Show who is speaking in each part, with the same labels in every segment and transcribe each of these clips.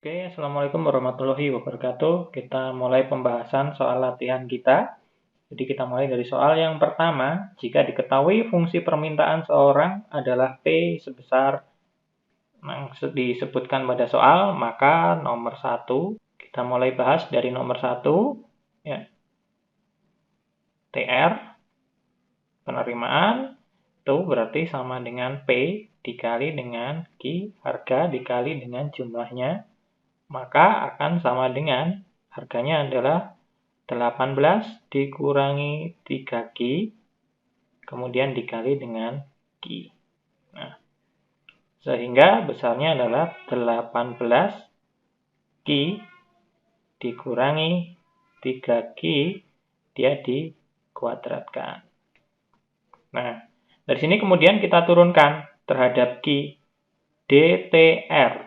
Speaker 1: Oke, Assalamualaikum warahmatullahi wabarakatuh. Kita mulai pembahasan soal latihan kita. Jadi kita mulai dari soal yang pertama. Jika diketahui fungsi permintaan seorang adalah P sebesar yang disebutkan pada soal, maka nomor 1, kita mulai bahas dari nomor 1, ya, TR, penerimaan, itu berarti sama dengan P dikali dengan Q, harga dikali dengan jumlahnya, maka akan sama dengan harganya adalah 18 dikurangi 3Q, kemudian dikali dengan Q. Nah, sehingga besarnya adalah 18 Q dikurangi 3Q, dia dikuadratkan. Nah, dari sini kemudian kita turunkan terhadap Q, DTR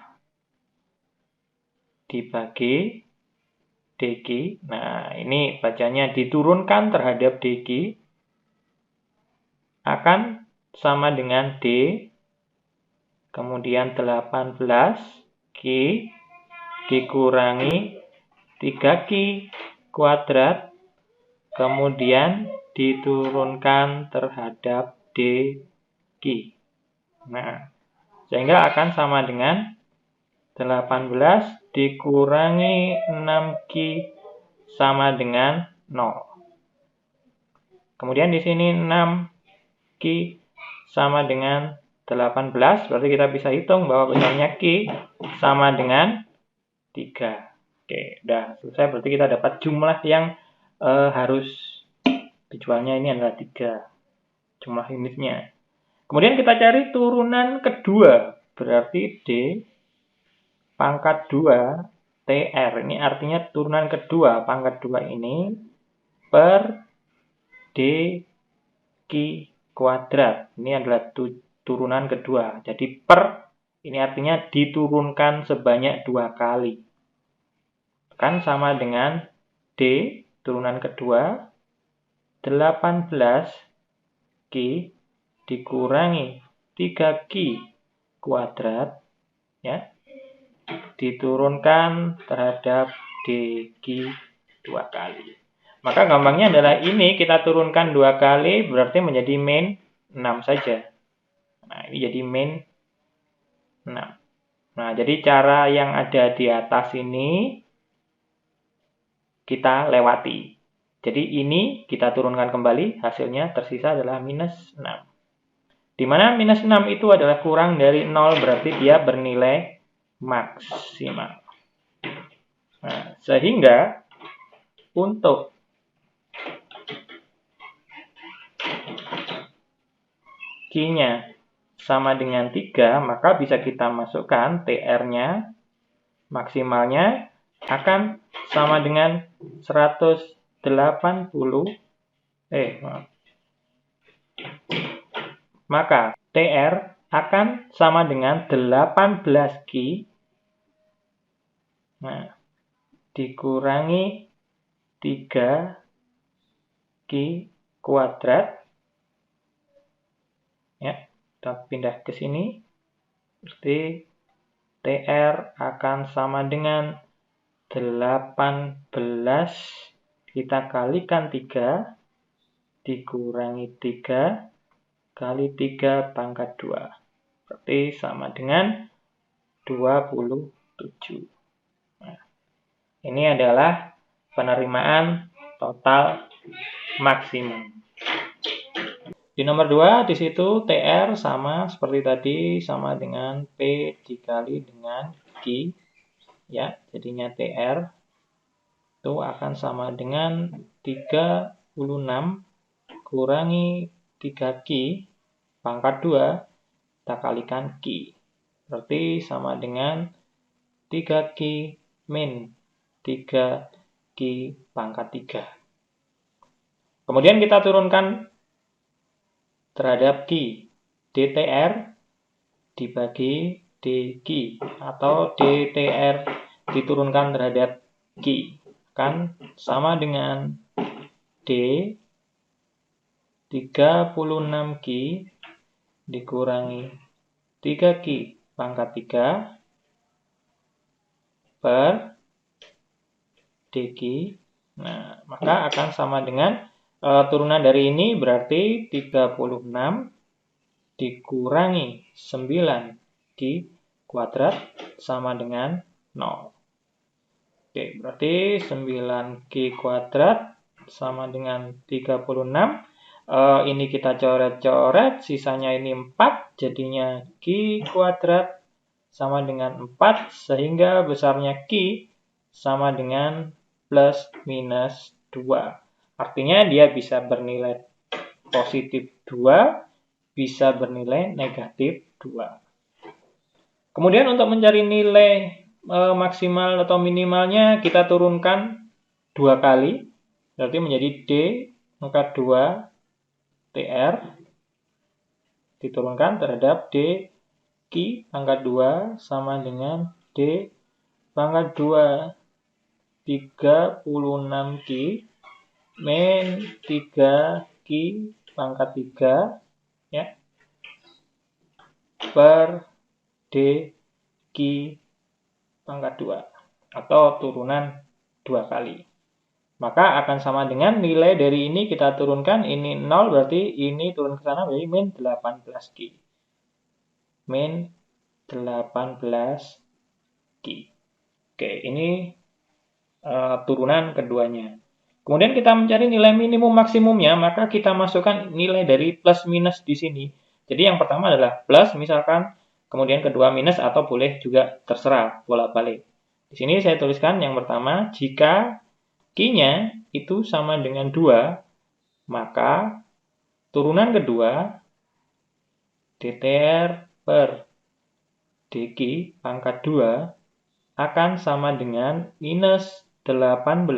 Speaker 1: dibagi DQ. Nah, ini bacanya diturunkan terhadap DQ akan sama dengan D, kemudian 18 Q dikurangi 3Q kuadrat, kemudian diturunkan terhadap DQ. Nah, sehingga akan sama dengan 18 dikurangi 6Q sama dengan 0. Kemudian di sini 6Q sama dengan 18, berarti kita bisa hitung bahwa besarnya Q sama dengan 3. Oke, udah selesai, berarti kita dapat jumlah yang harus dijualnya ini adalah 3. Jumlah unitnya. Kemudian kita cari turunan kedua, berarti D pangkat 2 TR. Ini artinya turunan kedua, pangkat 2 ini per DQ kuadrat. Ini adalah turunan kedua. Jadi per, ini artinya diturunkan sebanyak 2 kali. Kan sama dengan D, turunan kedua, 18 Q dikurangi 3Q kuadrat, ya, diturunkan terhadap DQ 2 kali. Maka gampangnya adalah ini kita turunkan 2 kali, berarti menjadi min 6 saja. Nah, ini jadi min 6. Nah, jadi cara yang ada di atas ini kita lewati. Jadi ini kita turunkan kembali, hasilnya tersisa adalah minus 6. Di mana minus 6 itu adalah kurang dari 0, berarti dia bernilai maksimal. Nah, sehingga untuk Q-nya sama dengan 3, maka bisa kita masukkan TR-nya, maksimalnya akan sama dengan 180, maka TR akan sama dengan 18 Q, nah, dikurangi 3 Q kuadrat, ya, kita pindah ke sini, berarti TR akan sama dengan 18 kita kalikan 3 dikurangi 3 kali 3 pangkat 2. Berarti sama dengan 27. Nah, ini adalah penerimaan total maksimum. Di nomor 2, di situ TR sama seperti tadi, sama dengan P dikali dengan Q. Ya, jadinya TR itu akan sama dengan 36 kurangi 3Q pangkat 2, kita kalikan Q. Berarti sama dengan 3Q min 3Q pangkat 3. Kemudian kita turunkan terhadap Q, DTR dibagi DQ, atau DTR diturunkan terhadap Q, kan sama dengan D 36Q dikurangi 3Q pangkat 3 per dq. Nah, maka akan sama dengan turunan dari ini berarti 36 dikurangi 9q kuadrat sama dengan 0. Oke, berarti 9q kuadrat sama dengan 36. Ini kita coret-coret, sisanya ini 4, jadinya q kuadrat sama dengan 4, sehingga besarnya q sama dengan plus minus 2. Artinya dia bisa bernilai positif 2, bisa bernilai negatif 2. Kemudian untuk mencari nilai maksimal atau minimalnya kita turunkan 2 kali, berarti menjadi D pangkat 2 TR diturunkan terhadap D Q pangkat 2 sama dengan D pangkat 2 36Q min 3Q pangkat 3 ya, per D Q pangkat 2 atau turunan 2 kali. Maka akan sama dengan nilai dari ini kita turunkan, ini 0 berarti ini turun ke sana berarti min 18Q. Min 18Q. Oke, ini turunan keduanya. Kemudian kita mencari nilai minimum maksimumnya, maka kita masukkan nilai dari plus minus di sini. Jadi yang pertama adalah plus misalkan, kemudian kedua minus atau boleh juga terserah bolak-balik. Di sini saya tuliskan yang pertama, jika Q-nya itu sama dengan 2, maka turunan kedua DTR per DQ pangkat 2 akan sama dengan minus 18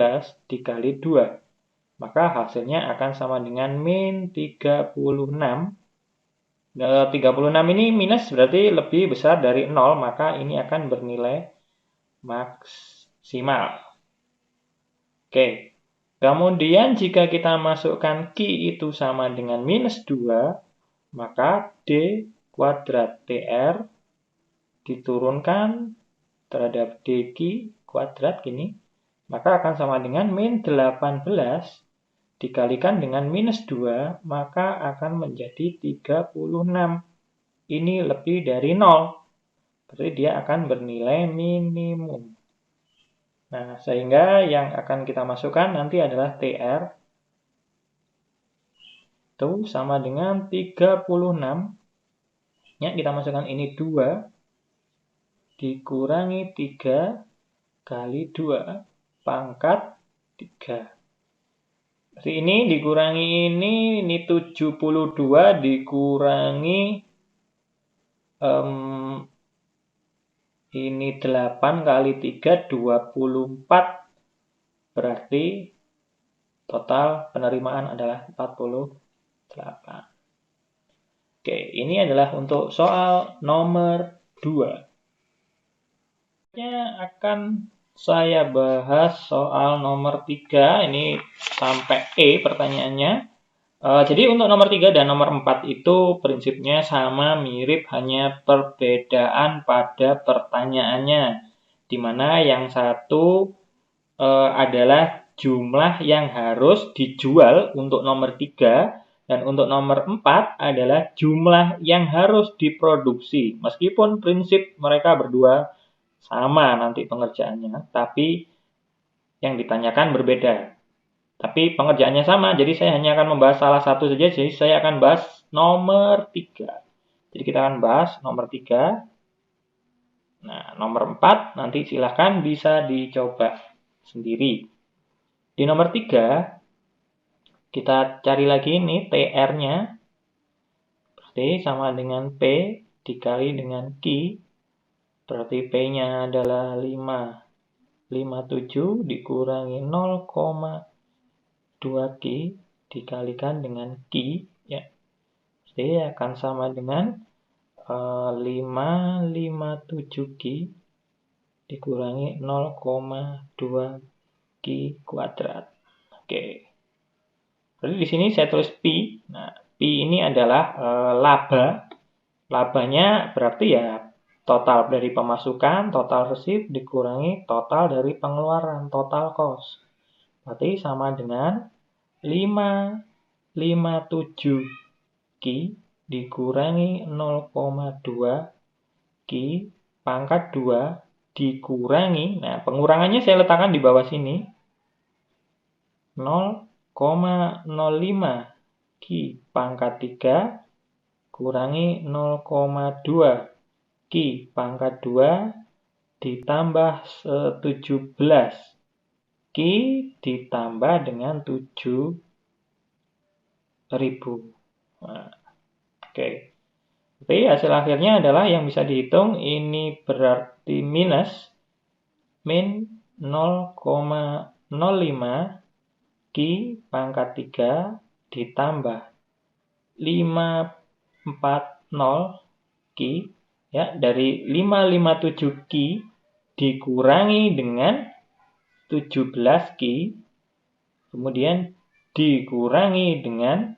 Speaker 1: dikali 2. Maka hasilnya akan sama dengan min 36. 36 ini minus berarti lebih besar dari 0, maka ini akan bernilai maksimal. Oke, kemudian jika kita masukkan Q itu sama dengan minus 2, maka D kuadrat TR diturunkan terhadap DQ kuadrat gini, maka akan sama dengan min 18 dikalikan dengan minus 2, maka akan menjadi 36. Ini lebih dari 0, berarti dia akan bernilai minimum. Nah, sehingga yang akan kita masukkan nanti adalah TR itu sama dengan 36. Ya, kita masukkan ini 2 dikurangi 3 kali 2 pangkat 3. Jadi ini dikurangi ini 72 dikurangi ini 8 kali 3, 24. Berarti total penerimaan adalah 48. Oke, ini adalah untuk soal nomor 2. Akan saya bahas soal nomor 3. Ini sampai E pertanyaannya. Jadi untuk nomor 3 dan nomor 4 itu prinsipnya sama, mirip, hanya perbedaan pada pertanyaannya. Di mana yang satu adalah jumlah yang harus dijual untuk nomor 3, dan untuk nomor 4 adalah jumlah yang harus diproduksi. Meskipun prinsip mereka berdua sama nanti pengerjaannya, tapi yang ditanyakan berbeda. Tapi pengerjaannya sama, jadi saya hanya akan membahas salah satu saja, jadi saya akan bahas nomor 3. Jadi kita akan bahas nomor 3. Nah, nomor 4 nanti silahkan bisa dicoba sendiri. Di nomor 3, kita cari lagi ini TR-nya. Berarti sama dengan P dikali dengan Q. Berarti P-nya adalah 5,57 dikurangi 0,2Q dikalikan dengan Q. Ya. Jadi akan sama dengan 557Q dikurangi 0,2Q kuadrat. Oke. Jadi di sini saya tulis Pi. Nah, Pi ini adalah laba. Labanya berarti ya total dari pemasukan, total receipt dikurangi total dari pengeluaran, total cost. Berarti sama dengan 557 Ki dikurangi 0,2 Ki pangkat 2 dikurangi, nah pengurangannya saya letakkan di bawah sini, 0,05 Ki pangkat 3 kurangi 0,2 Ki pangkat 2 ditambah 17 Ki ditambah dengan 7.000. Nah, oke. Jadi hasil akhirnya adalah yang bisa dihitung, ini berarti minus min 0,05 Ki pangkat 3 ditambah 540 Ki, ya, dari 557 Ki dikurangi dengan 17 Ki, kemudian dikurangi dengan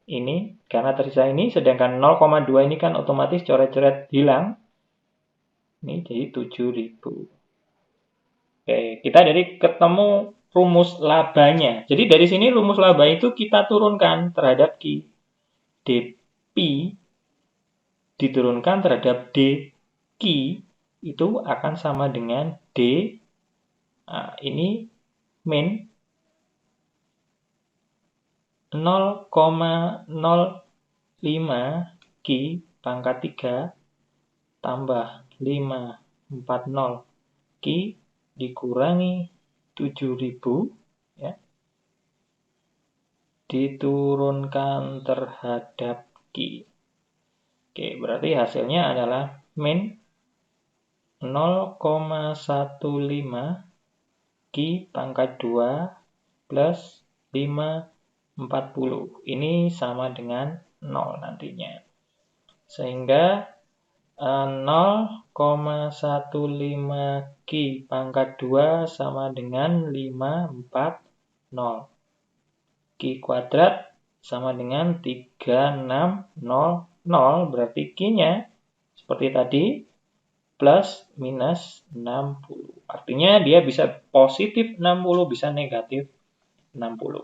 Speaker 1: ini, karena tersisa ini, sedangkan 0,2 ini kan otomatis coret-coret hilang. Ini jadi 7.000. Oke, kita dari ketemu rumus labanya. Jadi dari sini rumus laba itu kita turunkan terhadap Ki. dP diturunkan terhadap D Ki itu akan sama dengan D, nah, ini min 0,05 Ki pangkat 3 tambah 540 Ki dikurangi 7.000, ya, diturunkan terhadap Ki. Oke, berarti hasilnya adalah min 0,15 Ki pangkat 2 plus 540. Ini sama dengan 0 nantinya. Sehingga 0,15 Ki pangkat 2 sama dengan 540. Ki kuadrat sama dengan 3600, berarti Ki-nya seperti tadi plus minus 60. Artinya dia bisa positif 60, bisa negatif 60.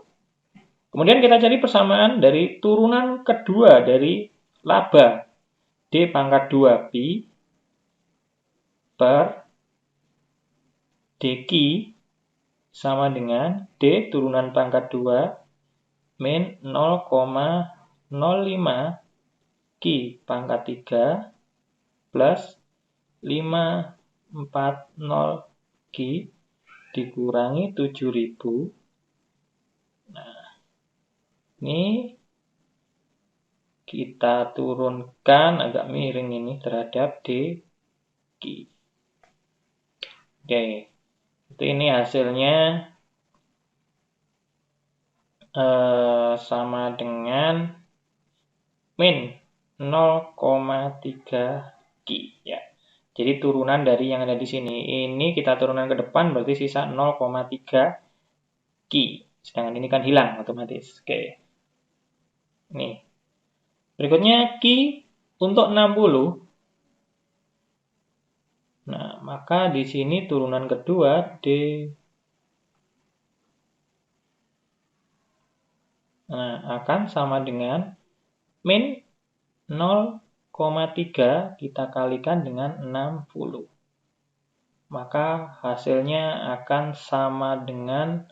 Speaker 1: Kemudian kita cari persamaan dari turunan kedua dari laba. D pangkat 2 Pi per D Ki sama dengan D turunan pangkat 2 min 0,05 Ki pangkat 3 plus 540 Ki dikurangi 7.000. Nah, ini kita turunkan agak miring ini terhadap D Ki. Oke, itu ini hasilnya sama dengan min 0,3 Ki, ya. Jadi turunan dari yang ada di sini. Ini kita turunkan ke depan berarti sisa 0,3 Ki. Sedangkan ini kan hilang otomatis. Oke. Nih. Berikutnya Ki untuk 60. Nah, maka di sini turunan kedua D. Nah, akan sama dengan min 0,3 kita kalikan dengan 60. Maka hasilnya akan sama dengan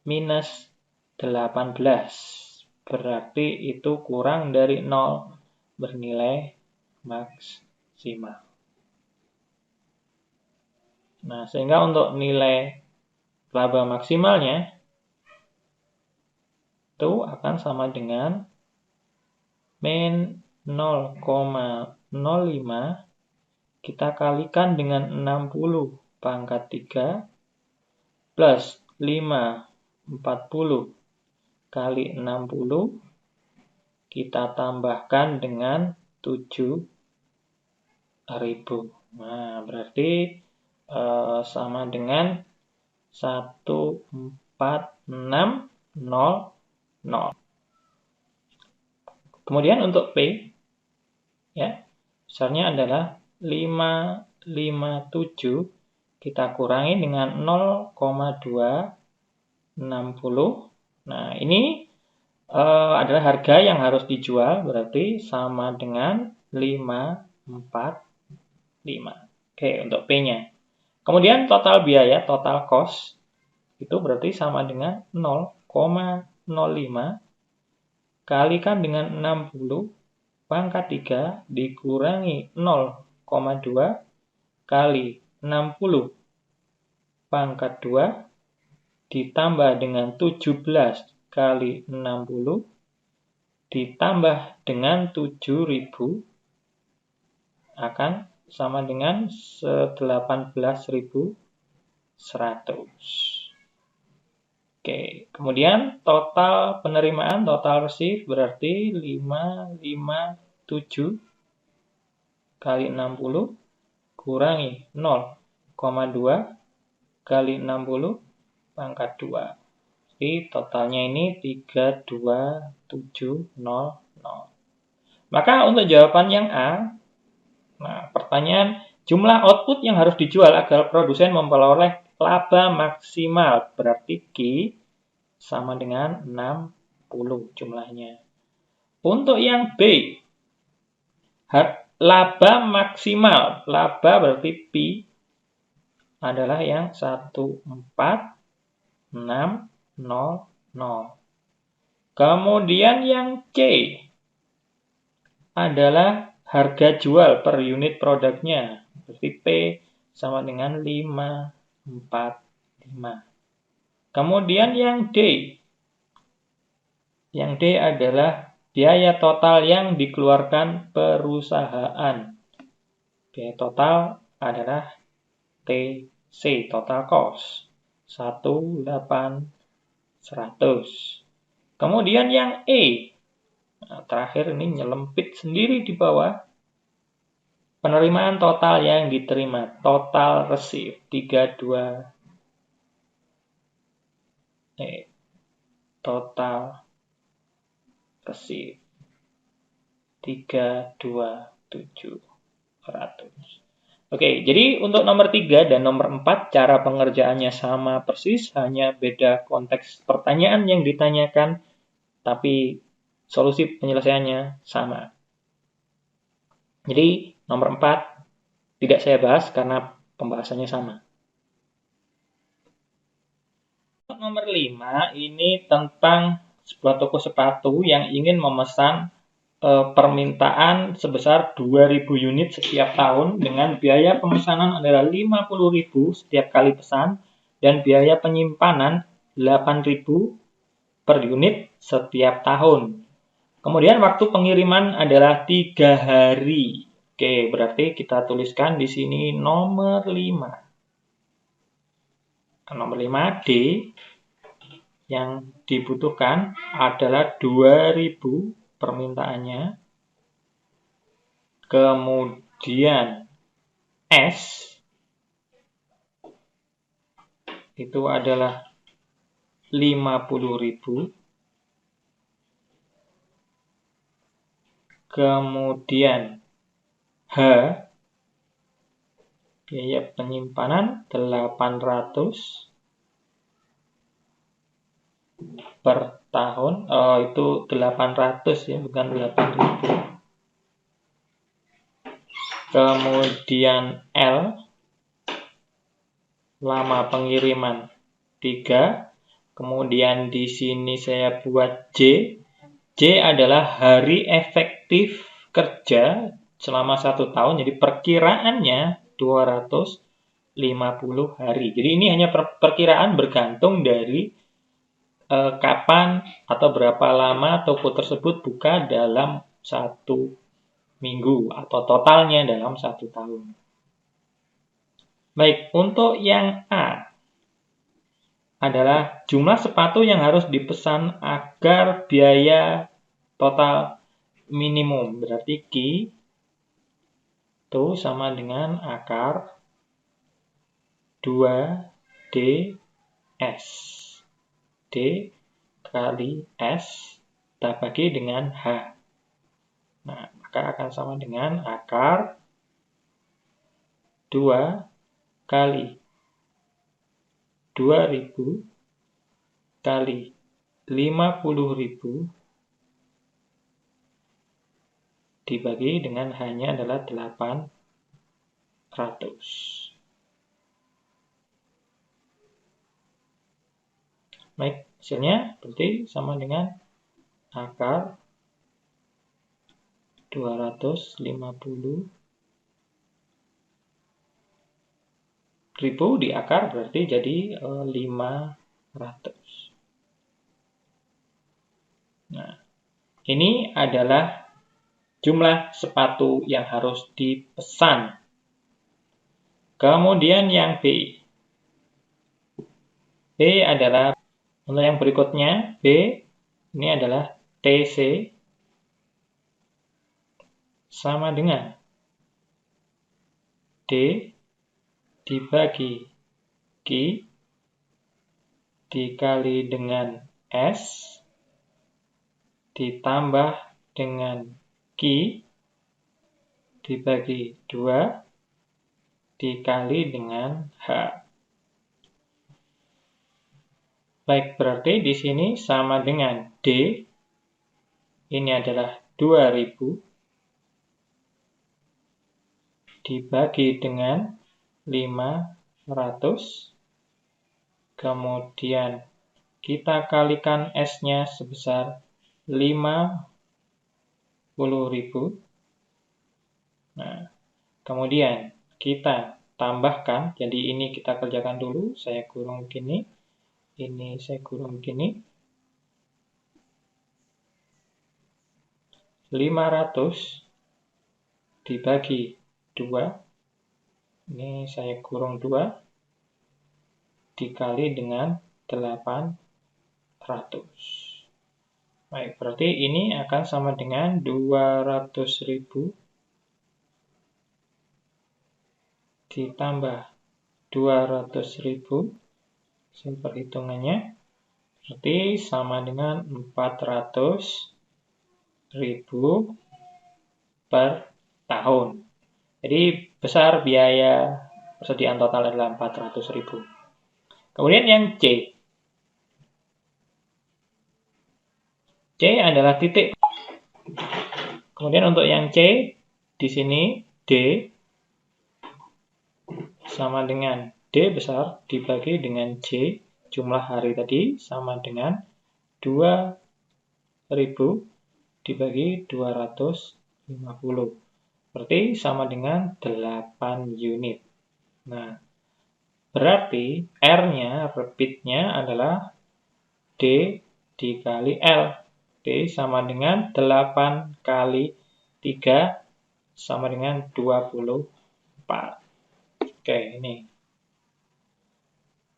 Speaker 1: minus 18. Berarti itu kurang dari 0, bernilai maksimal. Nah, sehingga untuk nilai laba maksimalnya itu akan sama dengan min 0,05 kita kalikan dengan 60 pangkat 3 plus 540 kali 60 kita tambahkan dengan 7.000. Nah, berarti sama dengan 14600. Kemudian untuk P, Ya. Besarnya adalah 557 kita kurangi dengan 0,260. Nah, ini adalah harga yang harus dijual, berarti sama dengan 545. Oke, untuk P-nya. Kemudian total biaya, total cost, itu berarti sama dengan 0,05 kalikan dengan 60 pangkat 3 dikurangi 0,2 kali 60 pangkat 2 ditambah dengan 17 kali 60 ditambah dengan 7.000 akan sama dengan 18.100. Oke, kemudian total penerimaan, total receive berarti 557 kali 60 kurangi 0,2 kali 60 pangkat 2. Jadi totalnya ini 32700. Maka untuk jawaban yang A, nah pertanyaan jumlah output yang harus dijual agar produsen memperoleh laba maksimal, berarti Q sama dengan 60 jumlahnya. Untuk yang B, laba maksimal, laba berarti P adalah yang 14600. Kemudian yang C adalah harga jual per unit produknya. Berarti P sama dengan 545. Kemudian yang D. Yang D adalah biaya total yang dikeluarkan perusahaan. Biaya total adalah TC, total cost. 1.800. Kemudian yang E. Nah, terakhir ini nyelempit sendiri di bawah. Penerimaan total yang diterima, total receive 32. Total receive 32700. Oke, jadi untuk nomor 3 dan nomor 4 cara pengerjaannya sama persis, hanya beda konteks pertanyaan yang ditanyakan, tapi solusi penyelesaiannya sama. Jadi nomor 4 tidak saya bahas karena pembahasannya sama. Nomor 5 ini tentang sebuah toko sepatu yang ingin memesan permintaan sebesar 2.000 unit setiap tahun dengan biaya pemesanan adalah 50.000 setiap kali pesan dan biaya penyimpanan 8.000 per unit setiap tahun. Kemudian waktu pengiriman adalah 3 hari. Oke, berarti kita tuliskan di sini nomor 5. Nomor 5D yang dibutuhkan adalah 2.000 permintaannya. Kemudian S itu adalah 50.000. Kemudian H biaya penyimpanan 800 per tahun. Itu 800 ya, bukan 8.000. Kemudian L, lama pengiriman 3. Kemudian di sini saya buat J. J adalah hari efektif kerja selama 1 tahun. Jadi perkiraannya 250 hari. Jadi ini hanya perkiraan bergantung dari kapan atau berapa lama toko tersebut buka dalam 1 minggu atau totalnya dalam 1 tahun. Baik, untuk yang A adalah jumlah sepatu yang harus dipesan agar biaya total minimum. Berarti Q itu sama dengan akar 2DS. D kali S kita bagi dengan H. Nah, maka akan sama dengan akar 2 kali 2.000 kali 50.000 dibagi dengan hanya adalah 800. Baik, hasilnya berarti sama dengan akar 250.000 di akar berarti jadi 500. Nah, ini adalah jumlah sepatu yang harus dipesan. Kemudian yang B. B adalah, untuk yang berikutnya, B ini adalah TC sama dengan D dibagi Q dikali dengan S ditambah dengan Q dibagi 2 dikali dengan H. Baik, berarti di sini sama dengan D, ini adalah 2000 dibagi dengan 500, kemudian kita kalikan S-nya sebesar 50.000. Nah, kemudian kita tambahkan, jadi ini kita kerjakan dulu, saya kurung begini, ini saya kurung begini. 500 dibagi 2, ini saya kurung 2, dikali dengan 800. Baik, berarti ini akan sama dengan 200.000 ditambah 200.000, perhitungannya berarti sama dengan 400.000 per tahun. Jadi besar biaya persediaan total adalah 400.000. Kemudian yang C. C adalah titik. Kemudian untuk yang C di sini D sama dengan D besar dibagi dengan C, jumlah hari tadi sama dengan 2.000 dibagi 250. Berarti sama dengan 8 unit. Nah, berarti R-nya, repeat-nya adalah D dikali L. D sama dengan 8 kali 3 sama dengan 24. Oke, ini.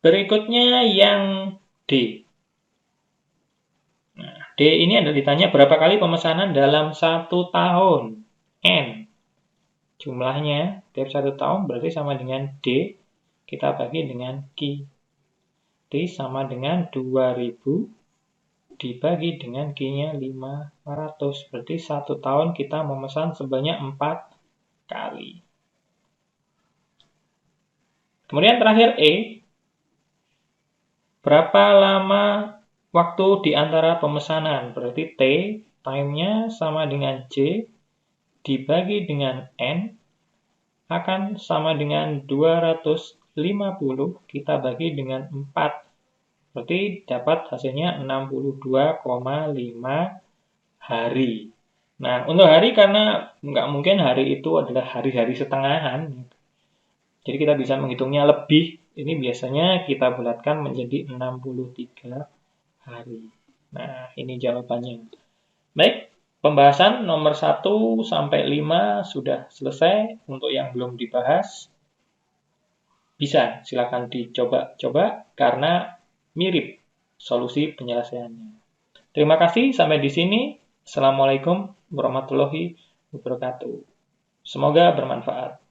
Speaker 1: Berikutnya yang D. Nah, D ini adalah ditanya berapa kali pemesanan dalam 1 tahun. N. Jumlahnya tiap 1 tahun berarti sama dengan D. Kita bagi dengan Q. D sama dengan 2000 dibagi dengan Q-nya 500. Berarti 1 tahun kita memesan sebanyak 4 kali. Kemudian terakhir E. Berapa lama waktu di antara pemesanan? Berarti T, time-nya sama dengan J, dibagi dengan N, akan sama dengan 250, kita bagi dengan 4. Berarti dapat hasilnya 62,5 hari. Nah, untuk hari karena nggak mungkin hari itu adalah hari-hari setengahan. Jadi kita bisa menghitungnya lebih. Ini biasanya kita bulatkan menjadi 63 hari. Nah, ini jawabannya. Baik, pembahasan nomor 1 sampai 5 sudah selesai. Untuk yang belum dibahas, bisa silakan dicoba-coba karena mirip solusi penyelesaiannya. Terima kasih, sampai di sini. Assalamualaikum warahmatullahi wabarakatuh. Semoga bermanfaat.